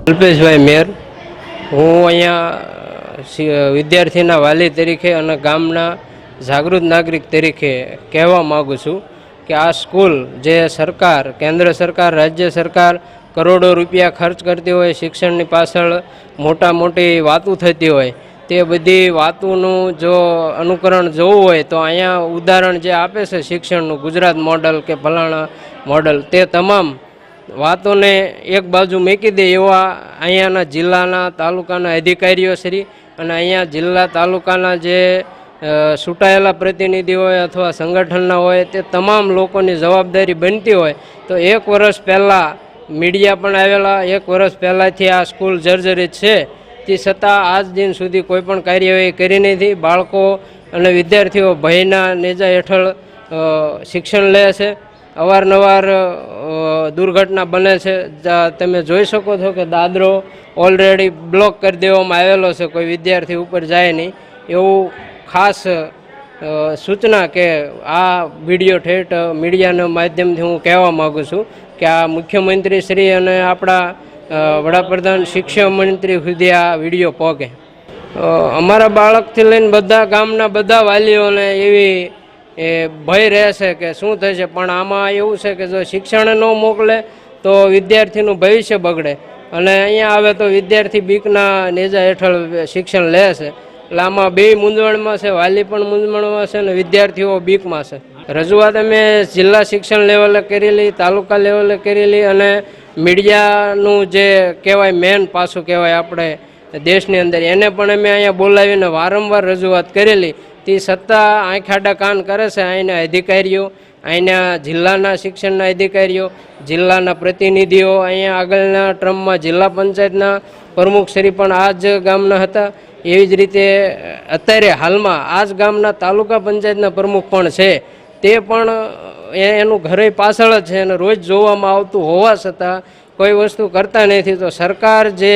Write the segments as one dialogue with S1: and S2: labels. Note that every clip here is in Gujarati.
S1: અલ્પેશભાઈ મેર, હું અહીંયા વિદ્યાર્થીના વાલી તરીકે અને ગામના જાગૃત નાગરિક તરીકે કહેવા માગું છું કે આ સ્કૂલ જે સરકાર, કેન્દ્ર સરકાર, રાજ્ય સરકાર કરોડો રૂપિયા ખર્ચ કરતી હોય, શિક્ષણની પાછળ મોટી વાતો થતી હોય, તે બધી વાતોનું જો અનુકરણ જોવું હોય તો અહીંયા ઉદાહરણ જે આપે છે શિક્ષણનું, ગુજરાત મોડલ કે ફલાણા મોડલ, તે તમામ વાતોને એક બાજુ મૂકી દે એવા અહીંયાના જિલ્લાના, તાલુકાના અધિકારીઓ શ્રી અને અહીંયા જિલ્લા તાલુકાના જે ચૂંટાયેલા પ્રતિનિધિ હોય અથવા સંગઠનના હોય, તે તમામ લોકોની જવાબદારી બનતી હોય તો 1 વર્ષ પહેલાં મીડિયા પણ આવેલા, 1 વર્ષ પહેલાંથી આ સ્કૂલ જર્જરિત છે, તે છતાં આજ દિન સુધી કોઈ પણ કાર્યવાહી કરી નથી. બાળકો અને વિદ્યાર્થીઓ ભયના નેજા હેઠળ શિક્ષણ લે છે. અવારનવાર દુર્ઘટના બને છે. તમે જોઈ શકો છો કે દાદરો ઓલરેડી બ્લોક કરી દેવામાં આવેલો છે, કોઈ વિદ્યાર્થી ઉપર જાય નહીં એવું ખાસ સૂચના કે આ વિડીયો ઠેઠ મીડિયાના માધ્યમથી હું કહેવા માગું છું કે આ મુખ્યમંત્રી શ્રી અને આપણા વડાપ્રધાન શિક્ષણ મંત્રી સુધી આ વિડીયો પહોંચે. અમારા બાળકથી લઈને બધા ગામના બધા વાલીઓને એવી ભય રહેશે કે શું થશે, પણ આમાં એવું છે કે જો શિક્ષણ ન મોકલે તો વિદ્યાર્થીનું ભવિષ્ય બગડે અને અહીંયા આવે તો વિદ્યાર્થી બીકના નેજા હેઠળ શિક્ષણ લે છે. એટલે આમાં બે મૂંઝવણમાં છે, વાલી પણ મૂંઝવણમાં છે અને વિદ્યાર્થીઓ બીકમાં છે. રજૂઆત અમે જિલ્લા શિક્ષણ લેવલે કરેલી, તાલુકા લેવલે કરેલી અને મીડિયાનું જે કહેવાય મેન પાસું કહેવાય આપણે દેશની અંદર, એને પણ અમે અહીંયા બોલાવીને વારંવાર રજૂઆત કરેલી. તે છતાં આંખ આડા કાન કરે છે અહીંના અધિકારીઓ, અહીંના જિલ્લાના શિક્ષણના અધિકારીઓ, જિલ્લાના પ્રતિનિધિઓ. અહીંયા આગળના ટ્રમમાં જિલ્લા પંચાયતના પ્રમુખશ્રી પણ આ જ ગામના હતા. એવી જ રીતે અત્યારે હાલમાં આ જ ગામના તાલુકા પંચાયતના પ્રમુખ પણ છે. તે પણ એનું ઘરે પાછળ જ છે અને રોજ જોવામાં આવતું હોવા છતાં કોઈ વસ્તુ કરતા નથી. તો સરકાર જે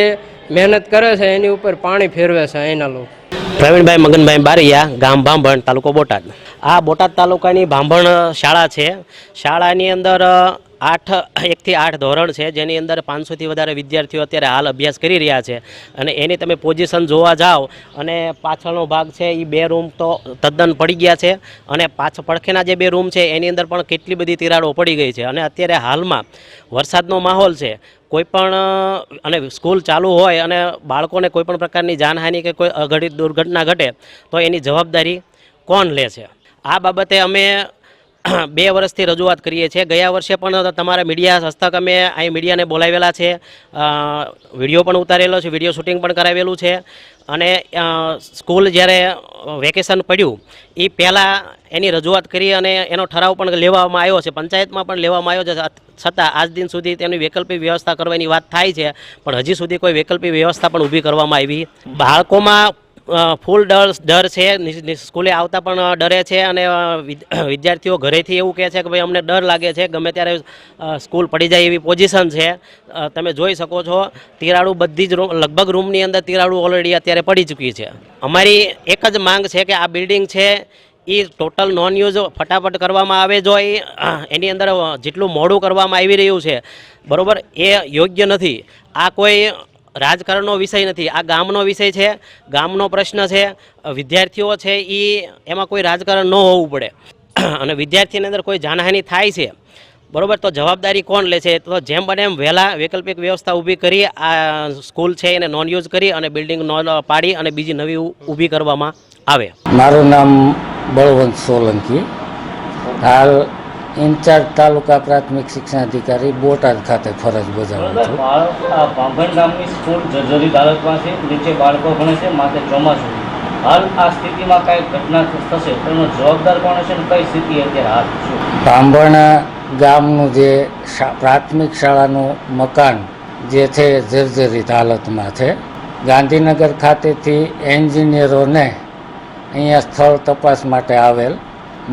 S1: મહેનત કરે છે એની ઉપર પાણી ફેરવે છે અહીંના લોકો.
S2: પ્રવીણભાઈ મગનભાઈ બારૈયા, ગામ ભાંભણ, તાલુકો બોટાદ. આ બોટાદ તાલુકાની ભાંભણ શાળા છે. શાળાની અંદર 1 થી 8 ધોરણ છે, જેની અંદર 500થી વધારે વિદ્યાર્થીઓ અત્યારે હાલ અભ્યાસ કરી રહ્યા છે. અને એની તમે પોઝિશન જોવા જાઓ અને પાછળનો ભાગ છે એ 2 રૂમ તો તદ્દન પડી ગયા છે અને પડખેના જે 2 રૂમ છે એની અંદર પણ કેટલી બધી તિરાડો પડી ગઈ છે. અને અત્યારે હાલમાં વરસાદનો માહોલ છે, કોઈ પણ અને સ્કૂલ ચાલુ હોય અને બાળકોને કોઈ પણ પ્રકારની જાનહાનિ કે કોઈ અઘટિત દુર્ઘટના ઘટે તો એની જવાબદારી કોણ લે છે? આ બાબતે અમે 2 વર્ષથી રજૂઆત કરીએ છીએ. ગયા વર્ષે પણ તમારા મીડિયા હસ્તક અમે અહીં મીડિયાને બોલાવેલા છે, વિડીયો પણ ઉતારેલો છે, વિડીયો શૂટિંગ પણ કરાવેલું છે. અને સ્કૂલ જ્યારે વેકેશન પડ્યું એ પહેલાં એની રજૂઆત કરી અને એનો ઠરાવ પણ લેવામાં આવ્યો છે, પંચાયતમાં પણ લેવામાં આવ્યો છે. છતાં આજ દિન સુધી તેની વૈકલ્પિક વ્યવસ્થા કરવાની વાત થાય છે, પણ હજી સુધી કોઈ વૈકલ્પિક વ્યવસ્થા પણ ઊભી કરવામાં આવી. બાળકોમાં ફૂલ ડર છે, સ્કૂલે આવતા પણ ડરે છે અને વિદ્યાર્થીઓ ઘરેથી એવું કહે છે કે ભાઈ અમને ડર લાગે છે, ગમે ત્યારે સ્કૂલ પડી જાય એવી પોઝિશન છે. તમે જોઈ શકો છો તિરાડું બધી જ લગભગ રૂમની અંદર તિરાડું ઓલરેડી અત્યારે પડી ચૂકી છે. અમારી એક જ માંગ છે કે આ બિલ્ડિંગ છે એ ટોટલ નોન યુઝ ફટાફટ કરવામાં આવે. જો એની અંદર જેટલું મોડું કરવામાં આવી રહ્યું છે બરાબર, એ યોગ્ય નથી. આ કોઈ રાજકારણનો વિષય નથી, આ ગામનો વિષય છે, ગામનો પ્રશ્ન છે. વિદ્યાર્થીઓ છે એમાં કોઈ રાજકારણ ન હોવું પડે અને વિદ્યાર્થીની અંદર કોઈ જાનહાનિ થાય છે બરાબર, તો જવાબદારી કોણ લે છે? તો જેમ બને એમ વહેલા વૈકલ્પિક વ્યવસ્થા ઊભી કરી આ સ્કૂલ છે એને નોન યુઝ કરી અને બિલ્ડિંગ નોન પાડી અને બીજી નવી ઊભી કરવામાં આવે.
S3: મારું નામ બળવંત સોલંકી, હાલ ઇન્ચાર્જ તાલુકા પ્રાથમિક શિક્ષણ અધિકારી બોટાદ ખાતે ફરજ બજાવું છું.
S4: ભાંભણ ગામની સ્કૂલ જર્જરિત હાલતમાં છે, નીચે બાળકો ભણે છે, માથે ચોમાસું. હાલ આ સ્થિતિમાં કાંઈ ઘટના થશે તેનો જવાબદાર કોણ હશે અને કઈ સ્થિતિ અત્યારે હાલ શું?
S3: ભાંભણ ગામનું જે પ્રાથમિક શાળાનું મકાન જે છે જર્જરિત હાલતમાં છે. ગાંધીનગર ખાતેથી એન્જિનિયરોને અહીંયા સ્થળ તપાસ માટે આવેલ.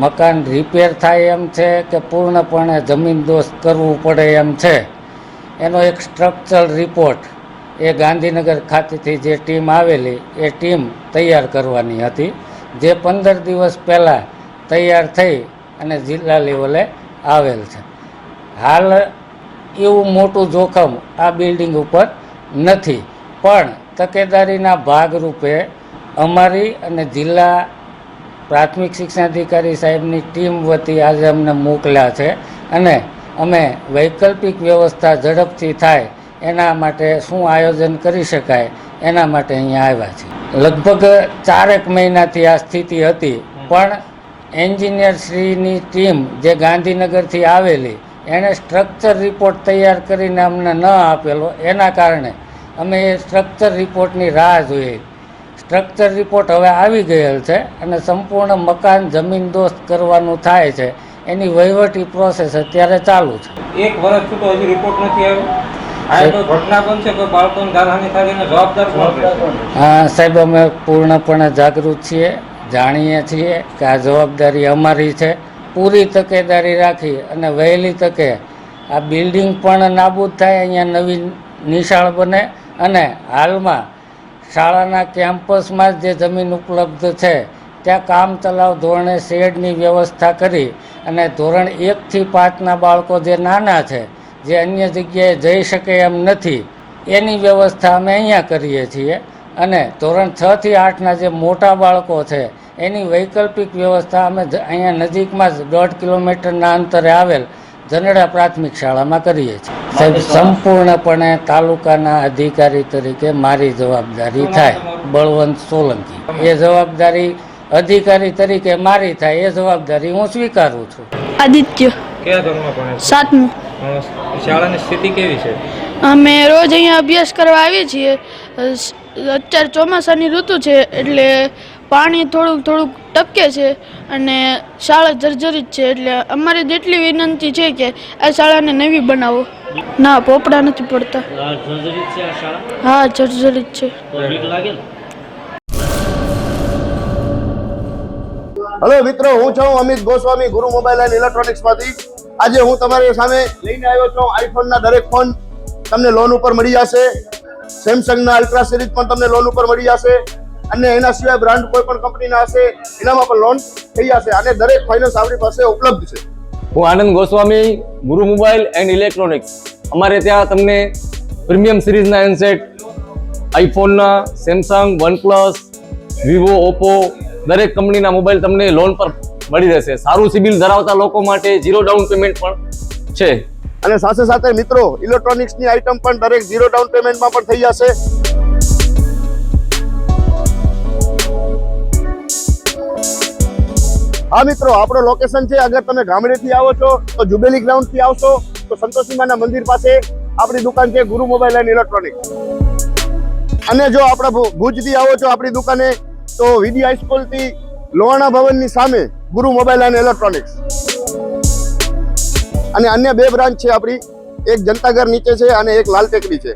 S3: મકાન રિપેર થાય એમ છે કે પૂર્ણપણે જમીનદોસ્ત કરવું પડે એમ છે, એનો એક સ્ટ્રક્ચરલ રિપોર્ટ એ ગાંધીનગર ખાતેથી જે ટીમ આવેલી એ ટીમ તૈયાર કરવાની હતી, જે 15 દિવસ પહેલાં તૈયાર થઈ અને જિલ્લા લેવલે આવેલ છે. હાલ એવું મોટું જોખમ આ બિલ્ડિંગ ઉપર નથી, પણ તકેદારીના ભાગરૂપે અમારી અને જિલ્લા પ્રાથમિક શિક્ષણાધિકારી સાહેબની ટીમ વતી આજે અમને મોકલ્યા છે અને અમે વૈકલ્પિક વ્યવસ્થા ઝડપથી થાય એના માટે શું આયોજન કરી શકાય એના માટે અહીંયા આવ્યા છે. લગભગ 4 મહિનાથી આ સ્થિતિ હતી, પણ એન્જિનિયરશ્રીની ટીમ જે ગાંધીનગરથી આવેલી એણે સ્ટ્રક્ચર રિપોર્ટ તૈયાર કરીને અમને ન આપેલો, એના કારણે અમે એ સ્ટ્રક્ચર રિપોર્ટની રાહ જોઈ. સ્ટ્રક્ચર રિપોર્ટ હવે આવી ગયેલ છે અને સંપૂર્ણ મકાન જમીનદોસ્ત કરવાનું થાય છે, એની વહીવટી પ્રોસેસ અત્યારે ચાલુ છે.
S5: 1 વર્ષ થયું તો હજી રિપોર્ટ નથી આવ્યો. આ કોઈ ઘટના બનશે, કોઈ બાળકોને જાનહાનિ થાય એનો જવાબદાર કોણ રહેશે?
S3: હા સાહેબ, અમે પૂર્ણપણે જાગૃત છીએ, જાણીએ છીએ કે આ જવાબદારી અમારી છે. પૂરી તકેદારી રાખી અને વહેલી તકે આ બિલ્ડિંગ પણ નાબૂદ થાય, અહીંયા નવી નિશાળ બને અને હાલમાં શાળાના કેમ્પસમાં જે જમીન ઉપલબ્ધ છે ત્યાં કામ ચલાવ ધોરણે શેડની વ્યવસ્થા કરી અને ધોરણ 1 થી 5ના બાળકો જે નાના છે, જે અન્ય જગ્યાએ જઈ શકે એમ નથી, એની વ્યવસ્થા અમે અહીંયા કરીએ છીએ. અને ધોરણ 6 થી 8ના જે મોટા બાળકો છે એની વૈકલ્પિક વ્યવસ્થા અમે અહીંયા નજીકમાં જ 1.5 કિલોમીટરના અંતરે આવેલ જનડા પ્રાથમિક શાળામાં કરીએ છીએ. સાહેબ, સંપૂર્ણપણે તાલુકાના અધિકારી તરીકે મારી જવાબદારી થાય. બળવંત સોલંકી. એ જવાબદારી અધિકારી તરીકે મારી થાય, એ જવાબદારી હું સ્વીકારું છું.
S6: આદિત્ય
S5: કયા ધોરણમાં ભણે છે?
S6: 7મું.
S5: શાળાની સ્થિતિ કેવી છે?
S6: અમે રોજ અહીંયા અભ્યાસ કરવા આવીએ છીએ. અત્યારે ચોમાસાની ઋતુ છે એટલે પાણી થોડુંક ટપકે છે અને શાળા જર્જરિત છે, એટલે અમારી જેટલી વિનંતી છે કે આ શાળાને નવી બનાવો. ના, પોપડા નથી પડતા.
S4: આ જર્જરિત છે આ શાળા?
S6: હા, જર્જરિત છે.
S4: તો બીક લાગે ને?
S7: હેલો મિત્રો, હું છું અમિત ગોસ્વામી, ગુરુ મોબાઈલ એન્ડ ઇલેક્ટ્રોનિક્સમાંથી. આજે હું તમારી સામે લઈને આવ્યો છું આઈફોનના દરેક ફોન તમને લોન ઉપર મળી જશે. સેમસંગના અલ્ટ્રા સિરીઝ પણ તમને લોન ઉપર મળી જશે અને એના સિવાય બ્રાન્ડ કોઈ પણ કંપનીના હશે એનામાં પણ લોન થઈ જશે અને દરેક ફાઇનાન્સ આપણી પાસે ઉપલબ્ધ છે.
S8: હું આનંદ ગોસ્વામી, ગુરુ મોબાઈલ એન્ડ ઇલેક્ટ્રોનિક્સ. અમારે ત્યાં તમને પ્રીમિયમ સિરીઝના હેન્ડસેટ, આઈફોનના, સેમસંગ, વનપ્લસ, વિવો, ઓપ્પો દરેક કંપનીના મોબાઈલ તમને લોન પર મળી રહેશે. સારું સિબિલ ધરાવતા લોકો માટે 0 ડાઉન પેમેન્ટ પણ છે.
S7: અને સાથે સાથે મિત્રો ઇલેક્ટ્રોનિક્સની આઇટમ પણ દરેક 0 ડાઉન પેમેન્ટમાં પણ થઈ જશે. હા મિત્રો, આપણો લોકેશન છે, અગર તમે ગામડેથી આવો છો તો જુબેલી ગ્રાઉન્ડથી આવશો તો સંતોષીમાના મંદિર પાસે આપણી દુકાન છે ગુરુ મોબાઈલ એન્ડ ઇલેક્ટ્રોનિક્સ. અને જો આપણા ભુજથી આવો છો આપણી દુકાને તો વીડી હાઈસ્કૂલથી લોહાણા ભવનની સામે ગુરુ મોબાઈલ એન્ડ ઇલેક્ટ્રોનિક્સ. અને અન્ય 2 બ્રાન્ચ છે આપણી, એક જનતાગર નીચે છે અને એક લાલ ટેકરી છે.